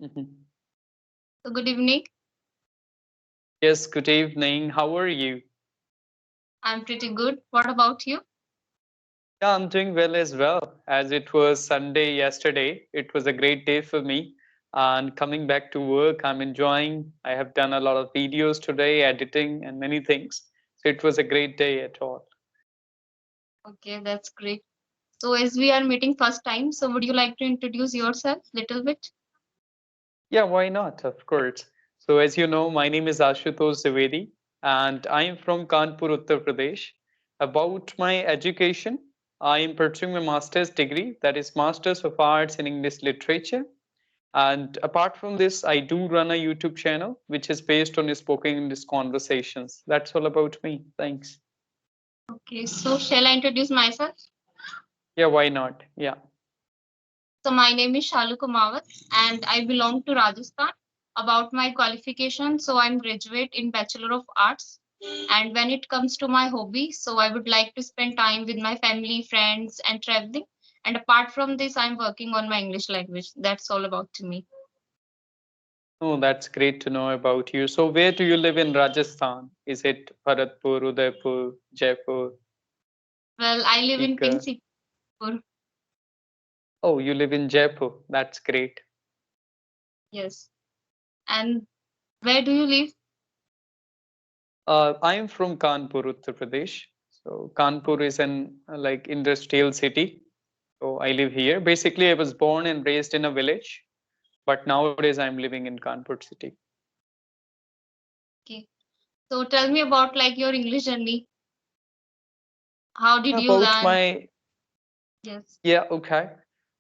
Mhm. So good evening. Yes, good evening. How are you? I'm pretty good. What about you? Yeah, I'm doing well as well. As it was Sunday yesterday, it was a great day for me. And coming back to work, I'm enjoying. I have done a lot of videos today, editing, and many things. So it was a great day at all. Okay, that's great. So as we are meeting first time, so would you like to introduce yourself little bit? Yeah, why not? Of course. So, as you know, my name is Ashutosh Zavedi, and I am from Kanpur, Uttar Pradesh. About my education, I am pursuing my master's degree, that is Masters of Arts in English Literature. And apart from this, I do run a YouTube channel which is based on spoken English conversations. That's all about me. Thanks. Okay, so shall I introduce myself? Yeah, why not? Yeah. So my name is Shalu Kumawat and I belong to Rajasthan. About my qualification, so I'm graduate in Bachelor of Arts. And when it comes to my hobby, so I would like to spend time with my family, friends, and traveling. And apart from this, I'm working on my English language. That's all about to me. Oh, that's great to know about you. So, where do you live in Rajasthan? Is it Bharatpur, Udaipur, Jaipur, Well, I live in Pink Sikar? City. Oh, you live in Jaipur. That's great. Yes. And where do you live? I am from Kanpur, Uttar Pradesh. So Kanpur is an like industrial city. So I live here. Basically, I was born and raised in a village, but nowadays I'm living in Kanpur city. Okay. So tell me about like your English journey. How did you About learn? my Yes. Yeah, okay.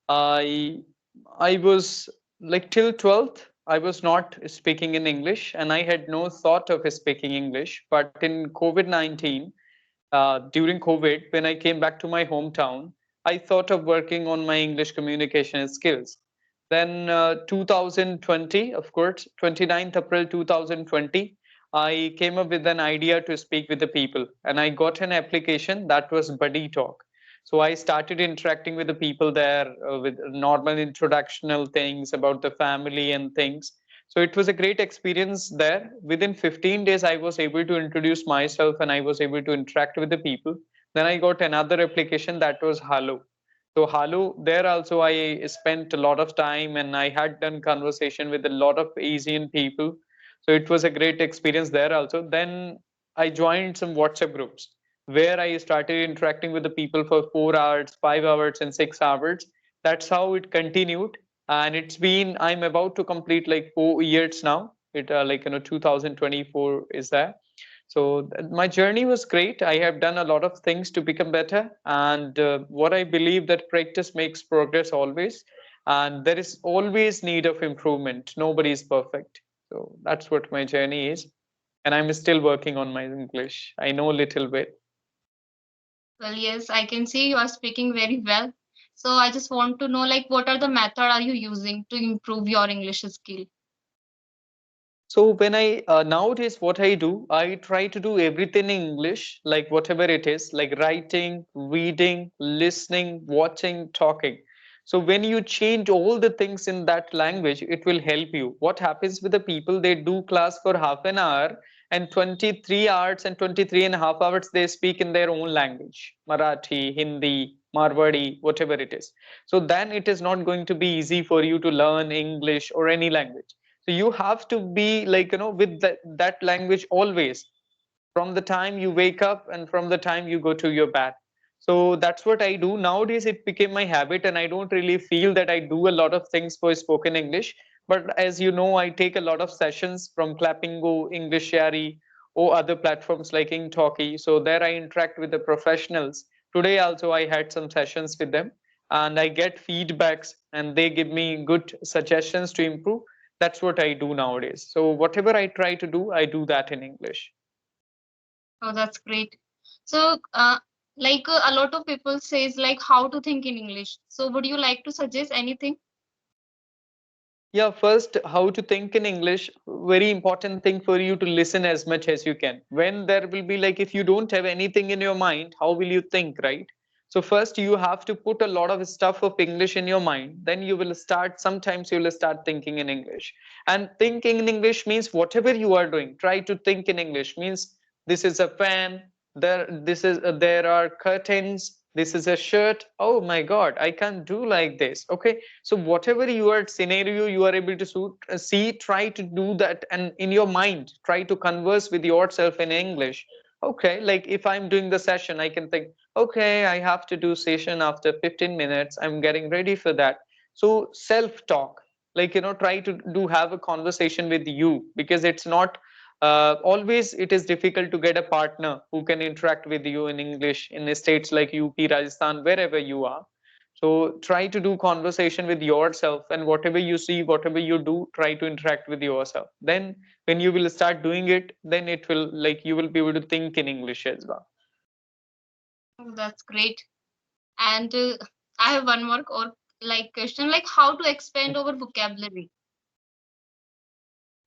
I I was like till 12th, I was not speaking in English and I had no thought of speaking English. But in COVID-19, during COVID, when I came back to my hometown, I thought of working on my English communication skills. Then 2020, of course, 29th April 2020, I came up with an idea to speak with the people and I got an application that was Buddy Talk. So I started interacting with the people there with normal introductional things about the family and things. So it was a great experience there. Within 15 days, I was able to introduce myself and I was able to interact with the people. Then I got another application that was Halo. So Halo, there also I spent a lot of time and I had done conversation with a lot of Asian people. So it was a great experience there also. Then I joined some WhatsApp groups where I started interacting with the people for 4 hours, 5 hours, and 6 hours. That's how it continued, and it's been I'm about to complete like 4 years now. It 2024 is there. So my journey was great. I have done a lot of things to become better, and what I believe that practice makes progress always, and there is always need of improvement. Nobody is perfect. So that's what my journey is, and I'm still working on my English. I know a little bit. Well, yes, I can see you are speaking very well. So I just want to know like what are the method are you using to improve your English skill? So when I nowadays what I do, I try to do everything in English, like whatever it is, like writing, reading, listening, watching, talking. So when you change all the things in that language, it will help you. What happens with the people? They do class for half an hour and 23 hours and 23 and a half hours they speak in their own language, Marathi, Hindi, Marwadi, whatever it is. So then it is not going to be easy for you to learn English or any language. So you have to be like with that language always, from the time you wake up and from the time you go to your bed. So that's what I do nowadays. It became my habit and I don't really feel that I do a lot of things for spoken English. But as you know, I take a lot of sessions from Clappingo, English Shari, or other platforms like Talkie. So there I interact with the professionals. Today also I had some sessions with them and I get feedbacks and they give me good suggestions to improve. That's what I do nowadays. So whatever I try to do, I do that in English. Oh, that's great. So a lot of people says like how to think in English. So would you like to suggest anything? Yeah, first, how to think in English. Very important thing for you to listen as much as you can. When there will be like, if you don't have anything in your mind, how will you think, right? So first you have to put a lot of stuff of English in your mind, then you will start, sometimes you will start thinking in English. And thinking in English means whatever you are doing, try to think in English. Means this is a fan, there are curtains, this is a shirt. Oh my god, I can't do like this. Okay, so whatever your scenario you are able to see, try to do that, and in your mind try to converse with yourself in English. Okay, like if I'm doing the session, I can think, okay, I have to do session after 15 minutes, I'm getting ready for that. So self talk, like try to do have a conversation with you, because it's not always, it is difficult to get a partner who can interact with you in English in states like UP, Rajasthan, wherever you are. So try to do conversation with yourself, and whatever you see, whatever you do, try to interact with yourself. Then when you will start doing it, then it will, like, you will be able to think in English as well. Oh, that's great. And I have one more or like question, like how to expand our vocabulary.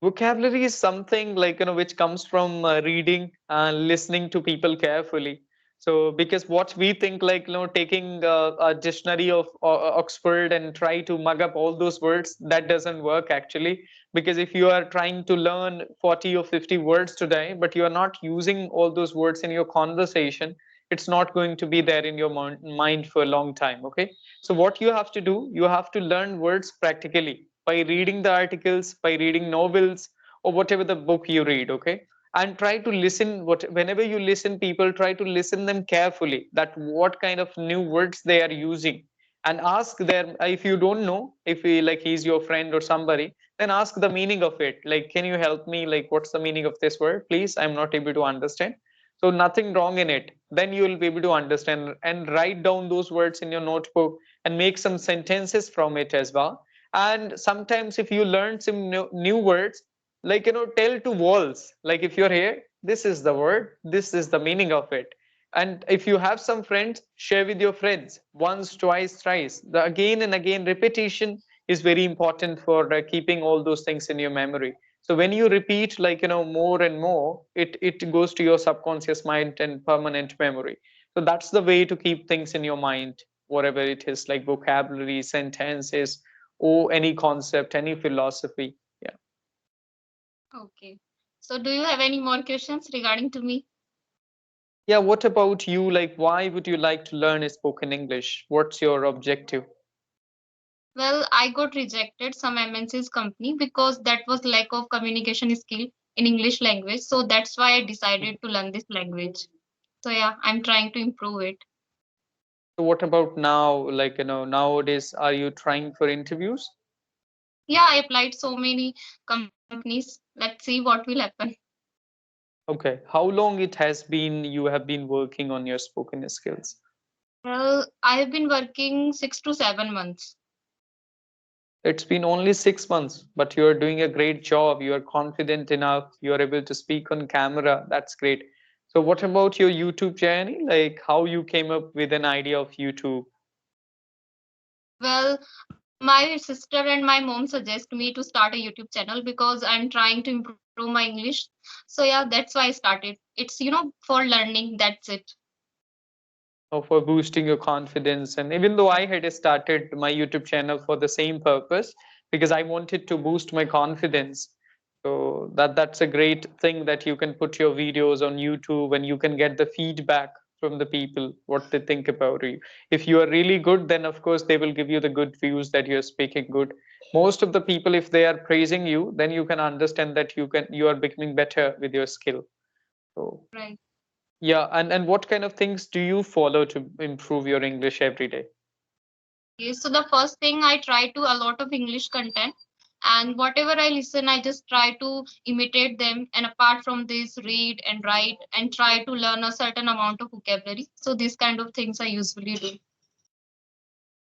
Vocabulary is something, like, which comes from reading and listening to people carefully. So because what we think, like, taking a dictionary of Oxford and try to mug up all those words, that doesn't work actually. Because if you are trying to learn 40 or 50 words today, but you are not using all those words in your conversation, it's not going to be there in your mind for a long time. Okay, so what you have to do, you have to learn words practically by reading the articles, by reading novels, or whatever the book you read. Okay, and try to listen. Whenever you listen people, try to listen them carefully, that what kind of new words they are using, and ask them. If you don't know, if like he's your friend or somebody, then ask the meaning of it. Like, can you help me, like, what's the meaning of this word, please, I'm not able to understand. So nothing wrong in it, then you will be able to understand, and write down those words in your notebook, and make some sentences from it as well. And sometimes if you learn some new words, like, tell to walls, like, if you're here, this is the word, this is the meaning of it. And if you have some friends, share with your friends once, twice, thrice. The again and again repetition is very important for keeping all those things in your memory. So when you repeat, like, more and more, it goes to your subconscious mind and permanent memory. So that's the way to keep things in your mind, whatever it is, like vocabulary, sentences, or any concept, any philosophy. Yeah. Okay. So do you have any more questions regarding to me? Yeah, what about you? Like, why would you like to learn spoken English? What's your objective? Well, I got rejected some MNC's company because that was lack of communication skill in English language. So that's why I decided to learn this language. So yeah, I'm trying to improve it. So what about now? Like, nowadays, are you trying for interviews? Yeah, I applied so many companies. Let's see what will happen. Okay. How long it has been you have been working on your spoken skills? Well, I have been working 6 to 7 months. It's been only 6 months, but you're doing a great job. You are confident enough. You're able to speak on camera. That's great. So what about your YouTube journey? Like, how you came up with an idea of YouTube? Well, my sister and my mom suggest me to start a YouTube channel because I'm trying to improve my English. So yeah, that's why I started. It's for learning. That's it. For boosting your confidence. And even though I had started my YouTube channel for the same purpose, because I wanted to boost my confidence. So that's a great thing, that you can put your videos on YouTube and you can get the feedback from the people, what they think about you. If you are really good, then of course they will give you the good views that you're speaking good. Most of the people, if they are praising you, then you can understand that you are becoming better with your skill. So Right. yeah, and what kind of things do you follow to improve your English every day? Okay, so the first thing, I try to a lot of English content, and whatever I listen, I just try to imitate them. And apart from this, read and write and try to learn a certain amount of vocabulary. So these kind of things I usually do.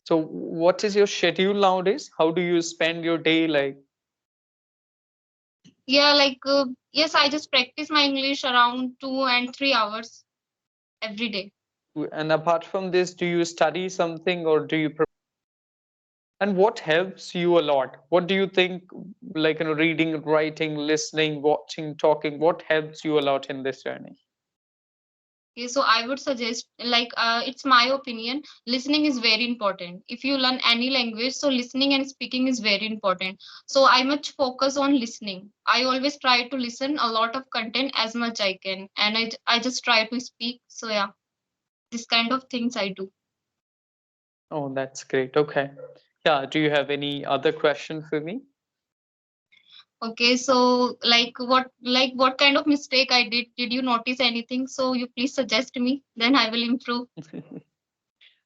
So what is your schedule nowadays? How do you spend your day, like? Yeah, like yes, I just practice my English around 2 and 3 hours every day. And apart from this, do you study something, or do you and what helps you a lot? What do you think, like, reading, writing, listening, watching, talking, what helps you a lot in this journey? Okay, so I would suggest, like, it's my opinion, listening is very important. If you learn any language, so listening and speaking is very important. So I much focus on listening. I always try to listen a lot of content as much I can, and I just try to speak. So yeah, this kind of things I do. Oh, that's great. Okay. Yeah. Do you have any other question for me? Okay, so like what kind of mistake I did? Did you notice anything? So you please suggest me, then I will improve.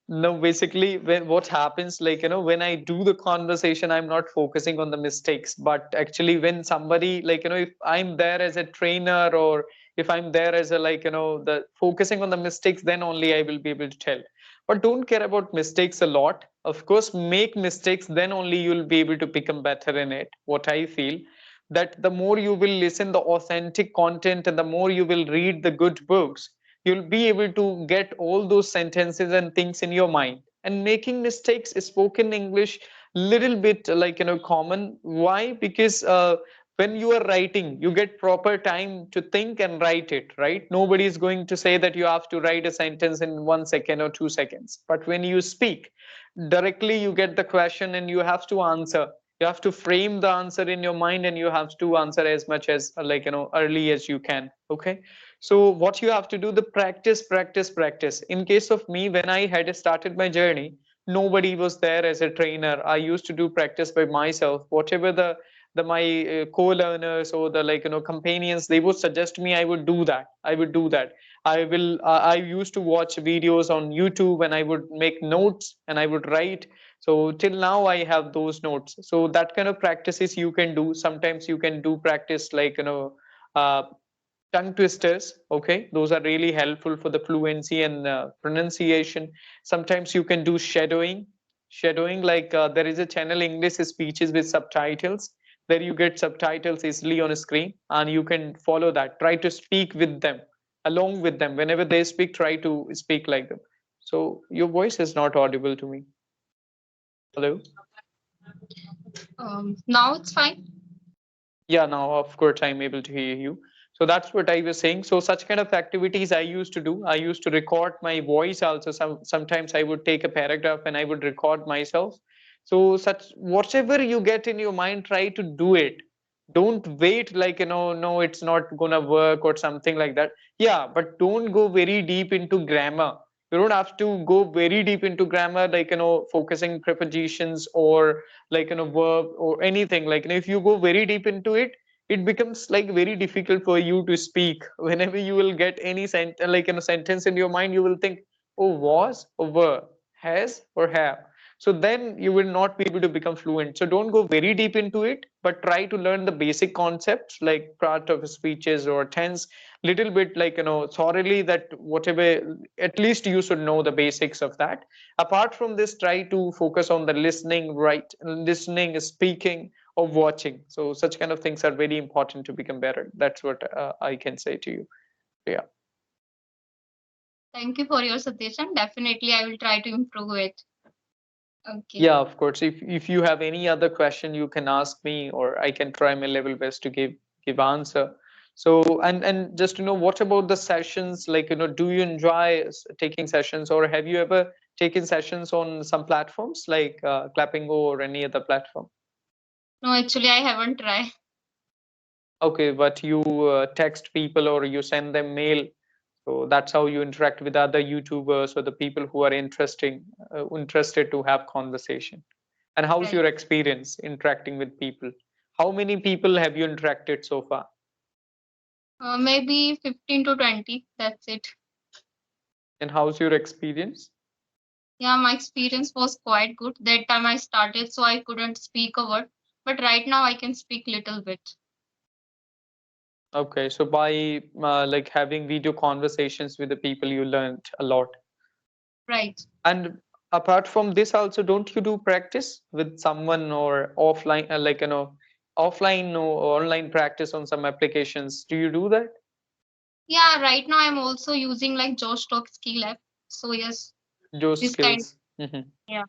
No, basically, when what happens, like, when I do the conversation, I'm not focusing on the mistakes. But actually, when somebody, like, if I'm there as a trainer, or if I'm there as a, like, the focusing on the mistakes, then only I will be able to tell. But don't care about mistakes a lot. Of course, make mistakes, then only you'll be able to become better in it. What I feel, that the more you will listen the authentic content, and the more you will read the good books, you'll be able to get all those sentences and things in your mind. And making mistakes is spoken English little bit, like, common. Why? Because when you are writing, you get proper time to think and write it, right? Nobody is going to say that you have to write a sentence in 1 second or 2 seconds. But when you speak directly, you get the question and you have to answer. You have to frame the answer in your mind, and you have to answer as much as, like, early as you can. Okay. So what you have to do, the practice, practice, practice. In case of me, when I had started my journey, nobody was there as a trainer. I used to do practice by myself. Whatever the my co-learners, or the, like, companions, they would suggest me, I would do that. I would do that. I used to watch videos on YouTube, and I would make notes and I would write. So till now I have those notes. So that kind of practices you can do. Sometimes you can do practice, like, uh, tongue twisters. Okay, those are really helpful for the fluency and pronunciation. Sometimes you can do shadowing, like, there is a channel English speeches with subtitles. There you get subtitles easily on a screen, and you can follow that. Try to speak with them, along with them. Whenever they speak, try to speak like them. So your voice is not audible to me. Hello. Now it's fine. Yeah, now of course I'm able to hear you. So that's what I was saying. So such kind of activities I used to do. I used to record my voice also. Sometimes I would take a paragraph and I would record myself. So such whatever you get in your mind, try to do it. Don't wait, like, no, it's not gonna work or something like that. Yeah, but don't go very deep into grammar. You don't have to go very deep into grammar, like, focusing prepositions, or like, verb or anything. Like, if you go very deep into it, it becomes like very difficult for you to speak. Whenever you will get any like, sentence in your mind, you will think, oh, was or were, has or have. So then you will not be able to become fluent. So don't go very deep into it, but try to learn the basic concepts, like part of speeches or tense, little bit, like, thoroughly, that whatever, at least you should know the basics of that. Apart from this, try to focus on the listening, right? Listening, speaking, or watching. So such kind of things are very important to become better. That's what I can say to you. Yeah. Thank you for your suggestion. Definitely, I will try to improve it. Okay. Yeah, of course. If you have any other question, you can ask me, or I can try my level best to give answer. So, and just to know, what about the sessions? Like, do you enjoy taking sessions, or have you ever taken sessions on some platforms like Clapping or any other platform? No, actually, I haven't tried. Okay, but you text people, or you send them mail. So that's how you interact with other YouTubers, or the people who are interested to have conversation. And how's Right. your experience interacting with people? How many people have you interacted so far? Maybe 15 to 20. That's it. And how's your experience? Yeah, my experience was quite good. That time I started, so I couldn't speak a word. But right now I can speak little bit. Okay, so by like having video conversations with the people, you learned a lot. Right. And apart from this, also, don't you do practice with someone, or offline, like, offline or online practice on some applications? Do you do that? Yeah, right now I'm also using like Josh Talk Skill app. So yes, Those this kind. skills. Mhm. Yeah.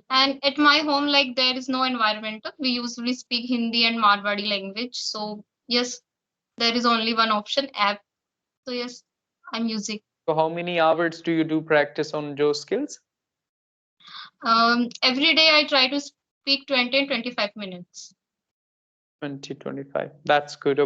And at my home, like there is no environmental. We usually speak Hindi and Marwari language. So yes, there is only one option, app. So yes. music. So how many hours do you do practice on those skills? Every day I try to speak 20 and 25 minutes. 20, 25. That's good.